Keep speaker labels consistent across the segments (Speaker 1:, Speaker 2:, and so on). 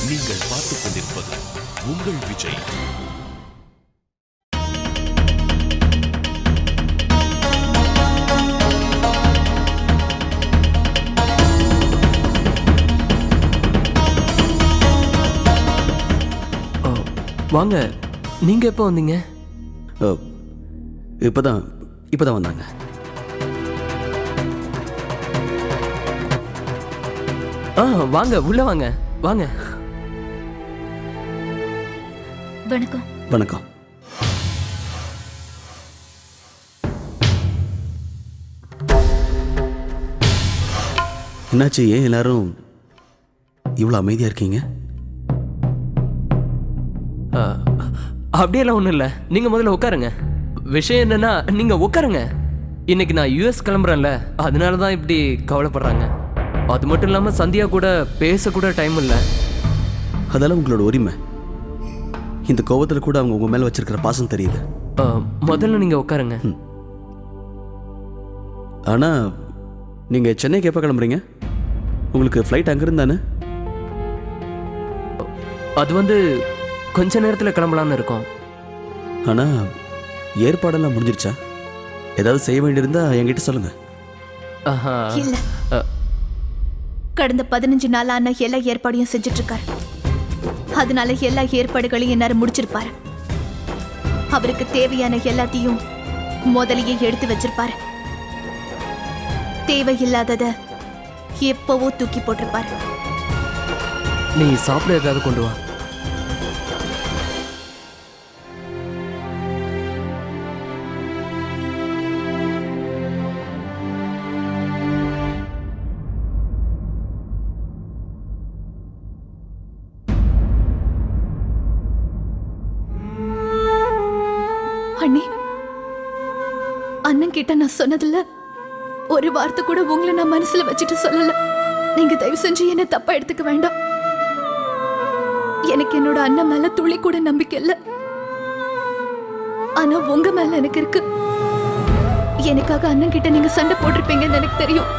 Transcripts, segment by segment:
Speaker 1: நீங்கள் பார்த்துக் கொண்டிருப்பது உங்கள் விஜய்.
Speaker 2: வாங்க, நீங்க எப்போ வந்தீங்க?
Speaker 3: இப்பதான் வந்தாங்க.
Speaker 2: வாங்க, உள்ள வாங்க. வாங்க.
Speaker 4: வணக்கம்.
Speaker 3: வணக்கம். என்னாச்சு, ஏன் எல்லாரும் இவ்வளோ அமைதியா இருக்கீங்க?
Speaker 2: அப்படியெல்லாம் ஒன்றும் இல்லை, நீங்கள் முதல்ல உட்காருங்க. விஷயம் என்னன்னா, நீங்கள் உட்காருங்க. இன்னைக்கு நான் யூஎஸ் கிளம்புறேன்ல, அதனால தான் இப்படி கவலைப்படுறாங்க. அது மட்டும் இல்லாமல் சந்தியா கூட பேசக்கூட டைம் இல்லை.
Speaker 3: அதெல்லாம் உங்களோட உரிமை. இந்த கோபத்தில் கூட அவங்க உங்கள் மேலே வச்சிருக்கிற பாசம் தெரியுது.
Speaker 2: முதல்ல நீங்கள் உட்காருங்க.
Speaker 3: ஆனால் நீங்கள் சென்னைக்கு எப்போ கிளம்புறீங்க? உங்களுக்கு ஃப்ளைட் அங்கிருந்து தானே?
Speaker 2: அது வந்து கொஞ்ச நேரத்தில் கிளம்பலான்னு இருக்கோம்.
Speaker 3: ஆனால் ஏற்பாடெல்லாம் முடிஞ்சிருச்சா? ஏதாவது செய்ய வேண்டியிருந்தா என்கிட்ட சொல்லுங்க.
Speaker 4: இல்ல, கடந்த 15 நாளான எல்லா ஏற்பாடையும் செஞ்சுட்டு இருக்காரு. அதனால எல்லா ஏற்பாடுகளையும் என்னாரு முடிச்சிருப்பாரு. அவருக்கு தேவையான எல்லாத்தையும் முதலையே எடுத்து வச்சிருப்பாரு. தேவையில்லாதத எப்பவோ தூக்கி போட்டிருப்பாரு.
Speaker 2: நீ சாப்பிட ஏதாவது கொண்டு வா.
Speaker 4: அண்ணி, அண்ணன் கிட்ட நான் சொன்னதில்ல ஒரு வார்த்தை கூட உங்களை நான் மனசுல வச்சுட்டு சொல்லல. நீங்க தயவு செஞ்சு என்ன தப்பா எடுத்துக்க வேண்டாம். எனக்கு என்னோட அண்ணன் மேல துளி கூட நம்பிக்கை இல்ல. ஆனா உங்க மேல எனக்கு இருக்கு. எனக்காக அண்ணன் கிட்ட நீங்க சண்டை போட்டிருப்பீங்கன்னு எனக்கு தெரியும்.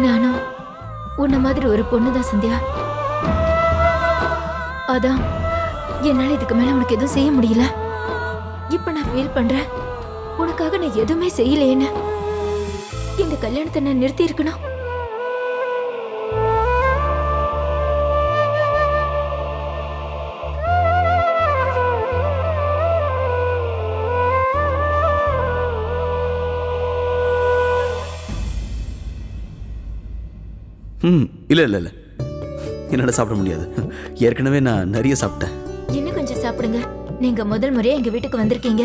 Speaker 5: நானும் உன்ன மாதிரி ஒரு பொண்ணுதான் சந்தியா. அதான் என்னால இதுக்கு மேல உனக்கு எதுவும் செய்ய முடியல. இப்ப நான் ஃபீல் பண்றேன், உனக்காக நான் எதுவுமே செய்யலேன்னு. இந்த கல்யாணத்தை நான் நிறுத்தி இருக்கணும்.
Speaker 3: இல்லை இல்லை இல்லை, என்னால் சாப்பிட முடியாது. ஏற்கனவே நான் நிறைய சாப்பிட்டேன்.
Speaker 5: இன்னும் கொஞ்சம் சாப்பிடுங்க. நீங்க முதல் முறையா எங்க வீட்டுக்கு வந்திருக்கீங்க.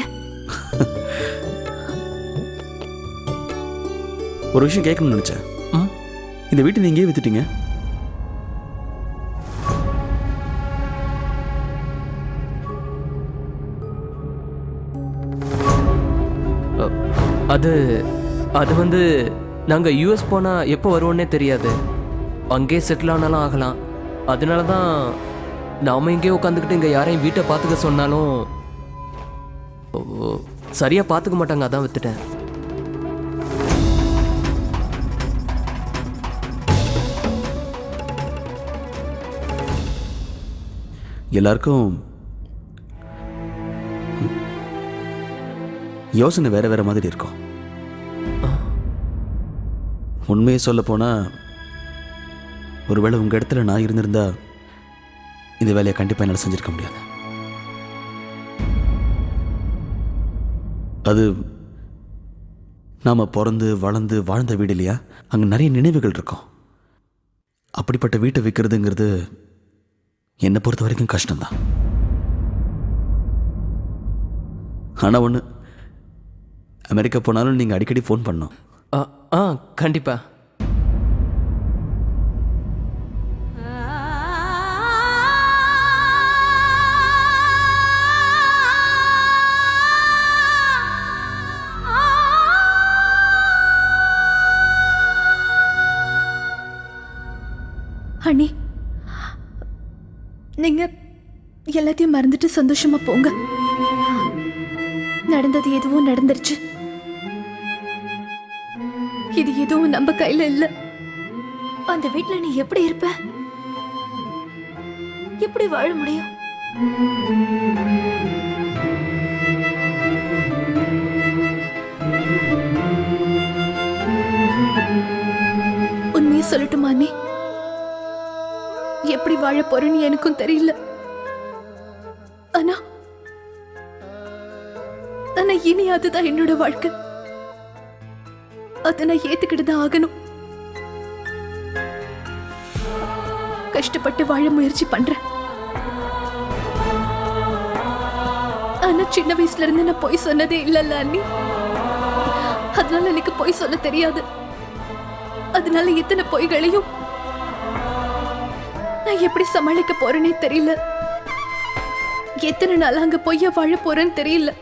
Speaker 3: ஒரு விஷயம் கேட்கணும்னு நினைச்சேன். இந்த வீட்டை நீங்க வித்துட்டீங்க?
Speaker 2: அது வந்து நாங்கள் யூஎஸ் போனால் எப்போ வருவோன்னே தெரியாது. அங்கேயே செட்டில் ஆனாலும் ஆகலாம். அதனால தான் நாம் இங்கேயே உட்காந்துக்கிட்டு இங்கே யாரையும் வீட்டை பார்த்துக்க சொன்னாலும் சரியாக பார்த்துக்க மாட்டாங்க. அதான் வித்துட்டேன்.
Speaker 3: எல்லாருக்கும் யோசனை வேற வேற மாதிரி இருக்கும். உண்மையை சொல்ல போனா, ஒருவேளை உங்க இடத்துல நான் இருந்திருந்தா இந்த வேலையை கண்டிப்பா என்னால் செஞ்சிருக்க முடியாது. அது நாம பிறந்து வளர்ந்து வாழ்ந்த வீடு இல்லையா? அங்க நிறைய நினைவுகள் இருக்கும். அப்படிப்பட்ட வீட்டை விற்கிறதுங்கிறது என்னை பொறுத்த வரைக்கும் கஷ்டம்தான். ஆனா ஒன்று, அமெரிக்கா போனாலும் நீங்க அடிக்கடி ஃபோன் பண்ணணும்.
Speaker 2: கண்டிப்பா.
Speaker 4: அண்ணி, நீங்க எல்லாத்தையும் மறந்துட்டு சந்தோஷமா போங்க. நடந்தது எதுவும் நடந்துருச்சு. இது எதுவும் நம்ம கையில இல்ல.
Speaker 5: அந்த வீட்ல நீ எப்படி இருப்ப? எப்படி வாழ முடியும்?
Speaker 4: உண்மையை சொல்லட்டுமா நீ? எப்படி வாழ போறேன்னு எனக்கும் தெரியல. ஆனா இனி அதுதான் என்னோட வாழ்க்கை. அதை நான் ஏத்துக்கிட்டு தான் ஆகணும். கஷ்டப்பட்டு வாழ முயற்சி பண்றேன். ஆனா சின்ன வயசுல இருந்து நான் பொய் சொன்னதே இல்லல்ல அண்ணி. அதனால எனக்கு பொய் சொல்ல தெரியாது. அதனால எத்தனை பொய்களையும் நான் எப்படி சமாளிக்க போறேனே தெரியல. எத்தனை நாள் அங்க பொய்யா வாழ போறேன்னு தெரியல.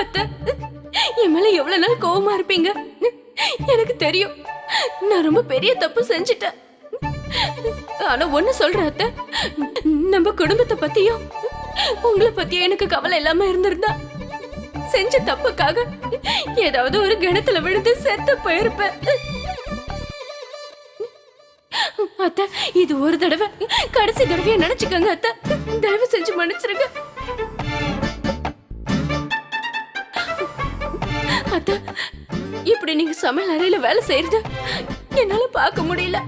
Speaker 5: அத்தை, என் மேல எவ்வளவு நாள் கோவமா இருப்பீங்க எனக்கு தெரியும். நான் ரொம்ப பெரிய தப்பு செஞ்சிட்டேன். ஆனா ஒண்ணு சொல்றேன் அத்தை, நம்ம குடும்பத்தை பத்தியும் உங்களை பத்தியும் எனக்கு கவலை இல்லாம இருந்திருந்தா செஞ்ச தப்புக்காக ஏதாவது ஒரு கிணத்துல விழுந்து செத்து போயிருப்பேன். அத்தை, இது ஒரு தடவை கடைசி தடவையா நினைச்சுக்கங்க அத்தை. தயவு செஞ்சு மன்னிச்சிருங்க அத்தை. இப்படி நீங்க சமையல் அறையில வேலை செய்யறது என்னால பார்க்க முடியல.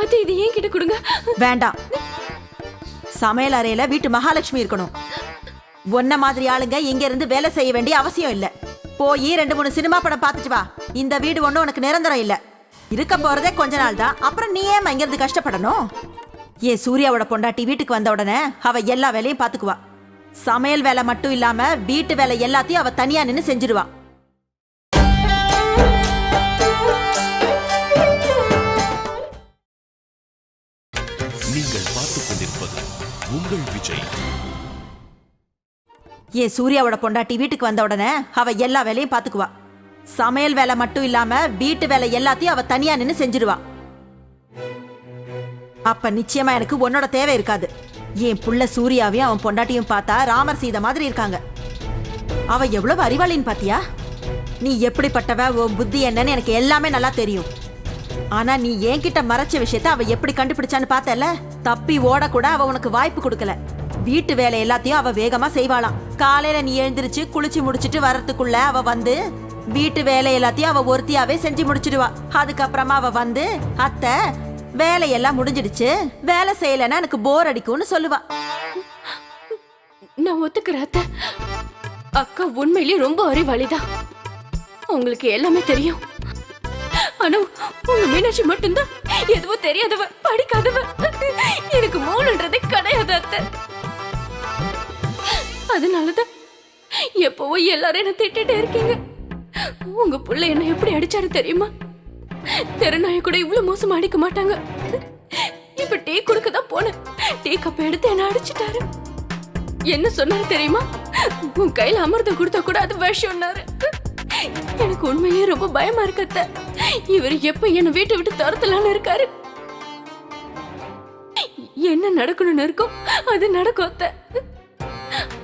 Speaker 5: அத்தை, இது ஏன் கிட்ட கொடுங்க.
Speaker 6: வேண்டாம். சமையல் அறையில வீட்டு மகாலட்சுமி இருக்கணும். ஒன்ன மாதிரி ஆளுங்க இங்க இருந்து வேலை செய்ய வேண்டிய அவசியம் இல்ல. போய் 2-3 சினிமா படம் பார்த்துட்டு வா. இந்த வீடு ஒண்ணும் உனக்கு நிரந்தரம் இல்ல. இருக்க போறதே கொஞ்ச நாள் தான். அப்புறம் நீ ஏன் இங்க இருந்து கஷ்டப்படணும்? ஏன் சூர்யாவோட பொண்டாட்டி வீட்டுக்கு வந்த உடனே அவ எல்லா வேலையும் பாத்துக்குவா. சமையல் வேலை மட்டும் இல்லாம வீட்டு வேலை எல்லாத்தையும் அவ தனியா நின்னு செஞ்சிருவா.
Speaker 1: நீங்கள் பார்த்துக் கொண்டிருப்பது உங்கள் விஜய்.
Speaker 6: ஏன் சூர்யாவோட பொண்டாட்டி வீட்டுக்கு வந்த உடனே அவ எல்லா வேலையும் பாத்துக்குவா. சமையல் வேலை மட்டும் இல்லாம வீட்டு வேலை எல்லாத்தையும் அவ தனியா நின்னு செஞ்சிருவா. அப்ப நிச்சயமா எனக்கு உன்னோட தேவை இருக்காது. என் புள்ள சூர்யாவையும் அவன் பொண்டாட்டியும் பார்த்தா ராமர் சீதை மாதிரி இருக்காங்க. அவ எவ்வளவு அறிவாளின்னு பாத்தியா? நீ எப்படிப்பட்டவ, உன் புத்தி என்னன்னு எனக்கு எல்லாமே நல்லா தெரியும். ஆனா நீ என்கிட்ட மறைச்ச விஷயத்த அவ எப்படி கண்டுபிடிச்சான்னு பார்த்தல. தப்பி ஓட கூட அவ உனக்கு வாய்ப்பு கொடுக்கல. வீட்டு வேலை எல்லாத்தையும் அவ வேகமா செய்வாளாம். காலையில நீ எழுந்திருச்சு குளிச்சு முடிச்சிட்டு வர்றதுக்குள்ள அவ வந்து வீட்டு வேலை எல்லாத்தையும் அவ ஒருத்தியாவே செஞ்சு முடிச்சிடுவா. அதுக்கப்புறமா அவ வந்து அத்தை வேலையெல்லாம் முடிஞ்சிடுச்சு, வேலை செய்யலன்னா எனக்கு போர் அடிக்கும்னு சொல்லுவா.
Speaker 5: நான் ஒத்துக்கிறேன் அத்தை. அக்கா உண்மையிலேயே ரொம்ப அறிவாளிதான். உங்களுக்கு எல்லாமே தெரியும். ஆனா உங்க மீனாட்சி மட்டும்தான் எதுவும் தெரியாதவ, படிக்காதவ. எனக்கு மூணுன்றதே கிடையாது அத்தை. அதனாலதான் எப்பவோ எல்லாரும் என்ன திட்டிட்டே இருக்கீங்க. உங்க புள்ள என்ன எப்படி அடிச்சாரு தெரியுமா? தெருநாய கூட இவ்வளவு மோசமா அடிக்க மாட்டாங்க. இப்ப டீ குடுக்கதான் போனேன். டீ கப்ப எடுத்து என்ன அடிச்சிட்டாரு. என்ன சொன்னாரு தெரியுமா? உன் கையில அமிர்தம் கொடுத்தா கூட அது விஷம்னாரு. எனக்கு உண்மையிலேயே ரொம்ப பயமா இருக்கு அத்தை. இவர் எப்ப என்ன வீட்டை விட்டு துரத்தலான்னு இருக்காரு. என்ன நடக்கணும்னு இருக்கும் அது நடக்கும் அத்தை.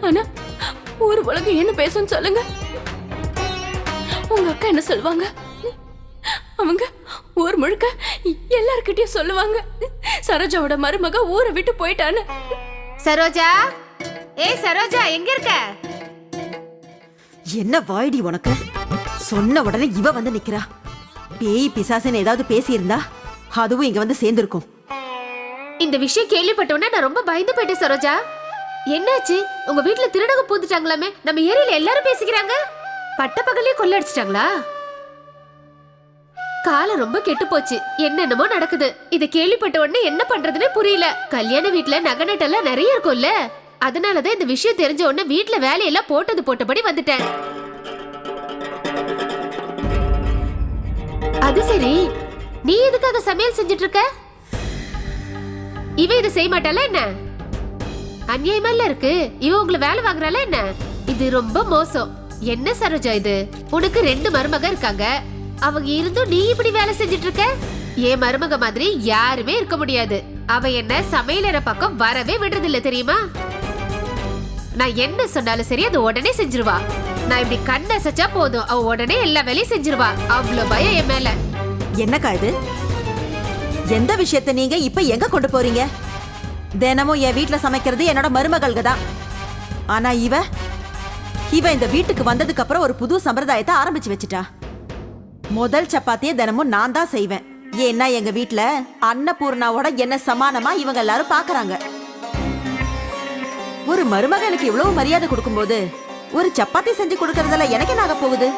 Speaker 5: ஆனா ஒரு உலகம் என்ன பேசும் சொல்லுங்க. உங்க அக்கா என்ன சொல்லுவாங்க? அவங்க ஊர் முழுக்க எல்லார்கிட்டயும் சொல்லுவாங்க, சரோஜாவோட மருமக ஊரை விட்டு போயிட்டான்னு.
Speaker 7: சரோஜா, ஏய் சரோஜா, எங்க இருக்க?
Speaker 6: என்ன வாய்டி உனக்கு? சொன்ன உடனே இவ வந்து நிக்கிறா. பேய் பிசாசுன்னு ஏதாவது பேசியிருந்தா அதுவும் இங்க வந்து சேர்ந்திருக்கும்.
Speaker 7: இந்த விஷயம் கேள்விப்பட்டோன்னே நான் ரொம்ப பயந்து போயிட்டேன் சரோஜா. என்னாச்சு? உங்க வீட்டுல திருடங்க பூந்துட்டாங்களாமே, நம்ம ஏரியில எல்லாரும் பேசிக்கிறாங்க. பட்ட பகலே கொள்ளடிச்சிட்டாங்களா? காலம் ரொம்ப கெட்டு போச்சு. என்னென்னமோ நடக்குது. இத கேள்விப்பட்ட உடனே என்ன பண்றதுன்னு புரியல. கல்யாண வீட்ல நகை நட்டெல்லாம் நிறைய இருக்கும்ல, அதனாலதான் இந்த விஷயம் தெரிஞ்ச உடனே வீட்ல வேலையெல்லாம் போட்டபடி வந்துட்டேன். அது சரி, நீ எதுக்காக சமையல் செஞ்சுட்டு இருக்க? இவ இதை செய்ய மாட்டாளா என்ன? அநியாயமா இருக்கு. இவ உங்களை வேலை வாங்குறாளா என்ன? இது ரொம்ப மோசம். என்ன சரோஜா இது? உனக்கு 2 மருமக இருக்காங்க. அவங்க இருந்தும் நீ இப்படி வேலை செஞ்சுட்டு இருக்க? என் மருமக மாதிரி யாருமே இருக்க முடியாது. அவ என்ன சமையலற பக்கம் வரவே விடுறது இல்ல தெரியுமா? நான் என்ன சொன்னாலும் சரி அது உடனே செஞ்சிருவா. நான் இப்படி கண்ணசைச்சா போதும், அவ உடனே எல்லா வேலையும் செஞ்சிருவா. அவ்வளவு பயம் என் மேல.
Speaker 6: என்னக்கா இது? எந்த விஷயத்தை நீங்க இப்ப எங்க கொண்டு போறீங்க? தினமும் என் வீட்டுல சமைக்கிறது என்னோட மருமகள்க தான். ஆனா இவ இந்த வீட்டுக்கு வந்ததுக்கு அப்புறம் ஒரு புது சம்பிரதாயத்தை ஆரம்பிச்சு வச்சுட்டா. முதல் சப்பாத்தியை தினமும் நான் தான் செய்வேன். ஏன்னா எங்க வீட்டுல அன்னபூர்ணாவோட என்ன சமானமா இவங்க எல்லாரும் பாக்குறாங்க. ஒரு மருமகனுக்கு இவ்வளவு மரியாதை கொடுக்கும்போது ஒரு சப்பாத்தி செஞ்சு கொடுக்கறதுல எனக்கு என்ன ஆக போகுது?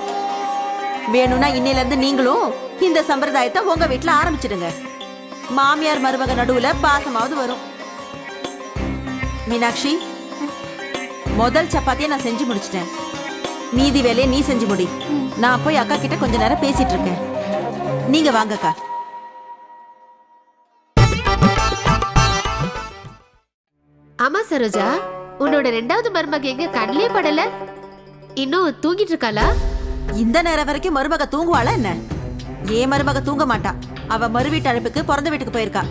Speaker 6: வேணும்னா இன்னையில இருந்து நீங்களும் இந்த சம்பிரதாயத்தை உங்க வீட்டுல ஆரம்பிச்சிடுங்க. மாமியார் மருமக நடுவுல பாசமாவது வரும். மீனாட்சி, முதல் சப்பாத்தியை நான் செஞ்சு முடிச்சிட்டேன். மீதி வேலையை நீ செஞ்சு முடி. நான் போய் அக்கா கிட்ட கொஞ்ச நேரம் பேசிட்டு இருக்கேன். நீங்க வாங்கக்கா.
Speaker 7: ஆமா சரோஜா, உன்னோட 2வது மருமக எங்க கண்ணிலே படல? இன்னும் தூங்கிட்டு இருக்காளா?
Speaker 6: இந்த நேரம் வரைக்கும் மருமக தூங்குவாளா என்ன? ஏன் மருமக தூங்க மாட்டா. அவ மறு வீட்டு அழைப்புக்கு பிறந்த வீட்டுக்கு போயிருக்கா.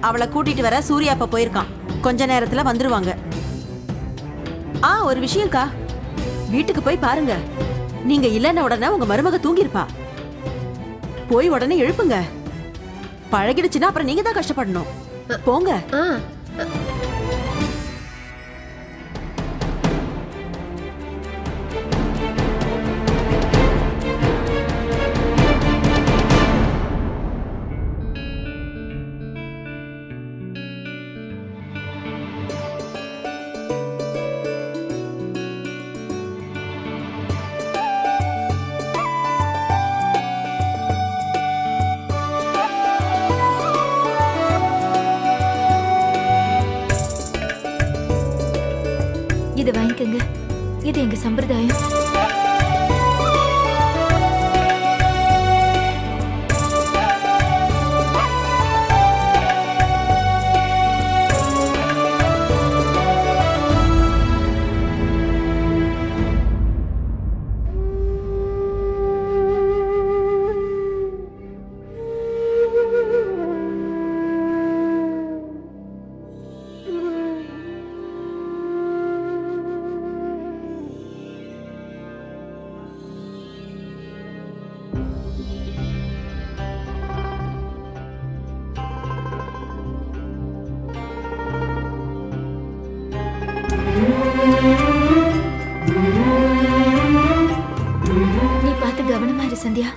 Speaker 6: அவளை கூட்டிட்டு வர சூர்யா அப்ப போயிருக்கான். கொஞ்ச நேரத்துல வந்துருவாங்க. ஒரு விஷயம்க்கா, வீட்டுக்கு போய் பாருங்க. நீங்க இல்லைன்ன உடனே உங்க மருமக தூங்கிருப்பா. போய் உடனே எழுப்புங்க. பழகிடுச்சுன்னா அப்புறம் நீங்க தான் கஷ்டப்படணும். போங்க.
Speaker 4: இதை வாங்கிக்கங்க. இது எங்க சம்பிரதாயம். நீ பார்த்து கவனமா இரு சந்தியா.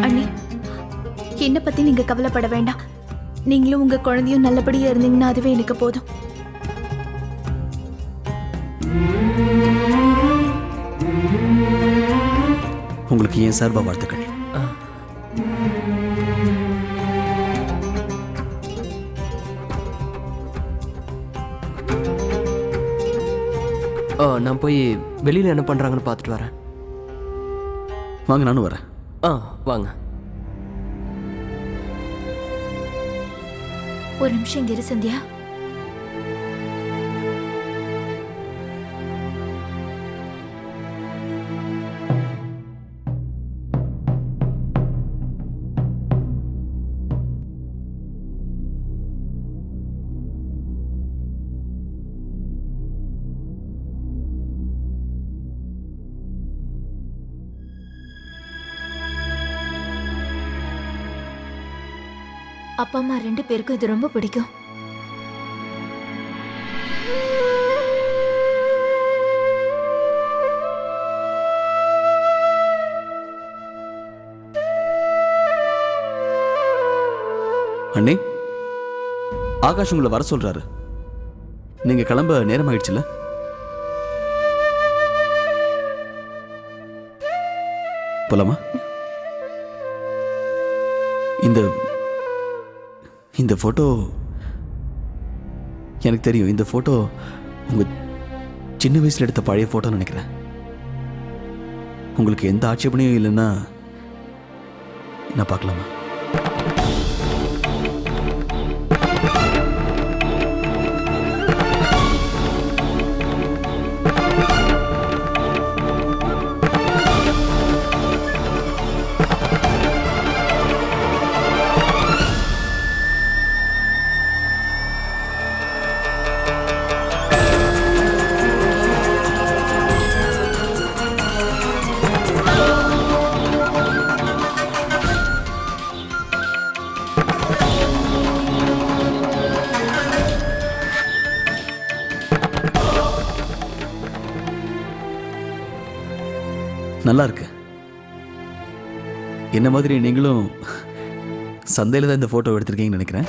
Speaker 4: அண்ணி, என்ன பத்தி நீங்க கவலைப்பட வேண்டாம். நீங்களும் உங்க குழந்தையும் நல்லபடியா இருந்தீங்கன்னா அதுவே எனக்கு போதும்.
Speaker 3: உங்களுக்கு ஏன் சார்பா வாழ்த்துக்கள்.
Speaker 2: நான் போய் வெளியில என்ன பண்றாங்கன்னு பார்த்துட்டு வரேன்.
Speaker 3: வாங்க, நானும் வரேன்.
Speaker 2: வாங்க.
Speaker 4: ஒரு நிமிஷம் இங்க இரு சந்தியா. அப்பா அம்மா 2 பேருக்கும் இது ரொம்ப பிடிக்கும்.
Speaker 3: அண்ணே, ஆகாஷ் உங்களை வர சொல்றாரு. நீங்க கிளம்ப நேரம் ஆயிடுச்சுல? போலாமா? இந்த போட்டோ எனக்கு தெரியும். இந்த போட்டோ உங்க சின்ன வயசுல எடுத்த பழைய போட்டோன்னு நினைக்கிறேன். உங்களுக்கு எந்த ஆட்சேபனையும் இல்லைன்னா நான் பார்க்கலாமா? நல்லா இருக்கு. என்ன மாதிரி நீங்களும் சந்தையில் தான் இந்த போட்டோ எடுத்திருக்கீங்கன்னு நினைக்கிறேன்.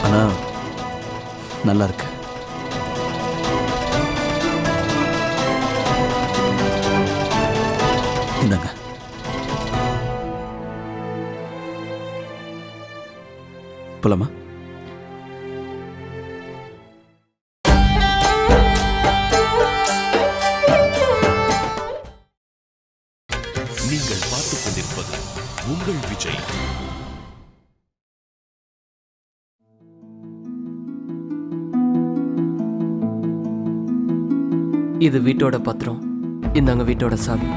Speaker 3: ஆனா நல்லா இருக்கு. இந்தாங்க. போலாமா?
Speaker 1: நீங்கள் பார்த்துக் கொண்டிருப்பது உங்கள் விஜய்.
Speaker 2: இது வீட்டோட பத்திரம். இந்தாங்க வீட்டோட சாவி.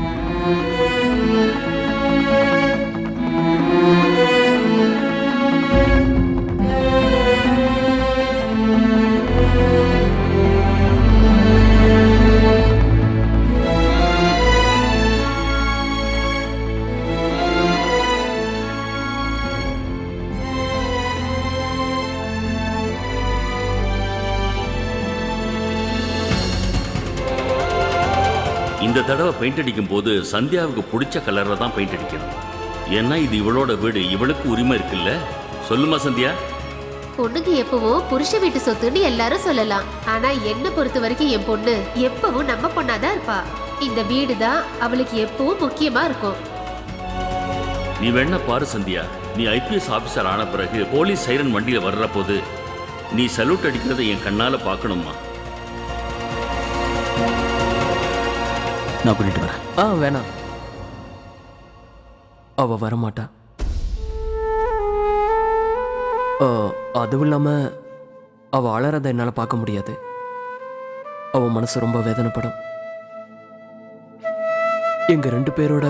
Speaker 8: இந்த தடவை பெயிண்ட் அடிக்கும் போது சந்தியாவுக்கு பிடிச்ச கலர்ல தான் பெயிண்ட் அடிக்கணும். ஏன்னா இது இவளோட வீடு, இவளுக்கு உரிமை இருக்குல்ல. சொல்லுமா சந்தியா?
Speaker 7: பொண்ணுக்கு எப்பவும் புருஷ வீட்டு சொத்துன்னு எல்லாரும் சொல்லலாம். ஆனா என்ன பொறுத்த வரைக்கும் என் பொண்ணு எப்பவும் நம்ம பொண்ணாதான் இருப்பா. இந்த வீடு தான் அவளுக்கு எப்பவும் முக்கியமா இருக்கும்.
Speaker 8: நீ வேணா பாரு சந்தியா, நீ ஐபிஎஸ் ஆபீசர் ஆன பிறகு போலீஸ் சைரன் வண்டியில வர்ற போது நீ சல்யூட் அடிக்கிறத என் கண்ணால பார்க்கணுமா?
Speaker 3: நான் பண்ணிட்டு வரேன்.
Speaker 2: வேணாம், அவ வரமாட்டா. அதுவும் இல்லாம அவ அழறத என்னால பார்க்க முடியாது. அவ மனசு ரொம்ப வேதனைப்படும். எங்க 2 பேரோட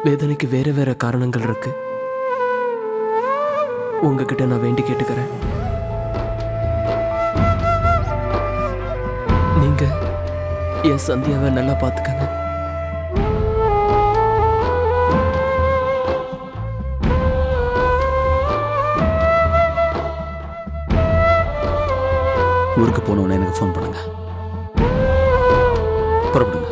Speaker 2: வேதனைக்கு வேற வேற காரணங்கள் இருக்கு. உங்ககிட்ட நான் வேண்டி கேட்டுக்கிறேன், நீங்க என் சந்தியாவை நல்லா பார்த்துக்கங்க.
Speaker 3: ஊருக்கு போனோன்னு எனக்கு ஃபோன் பண்ணுங்க. புறப்படுங்க.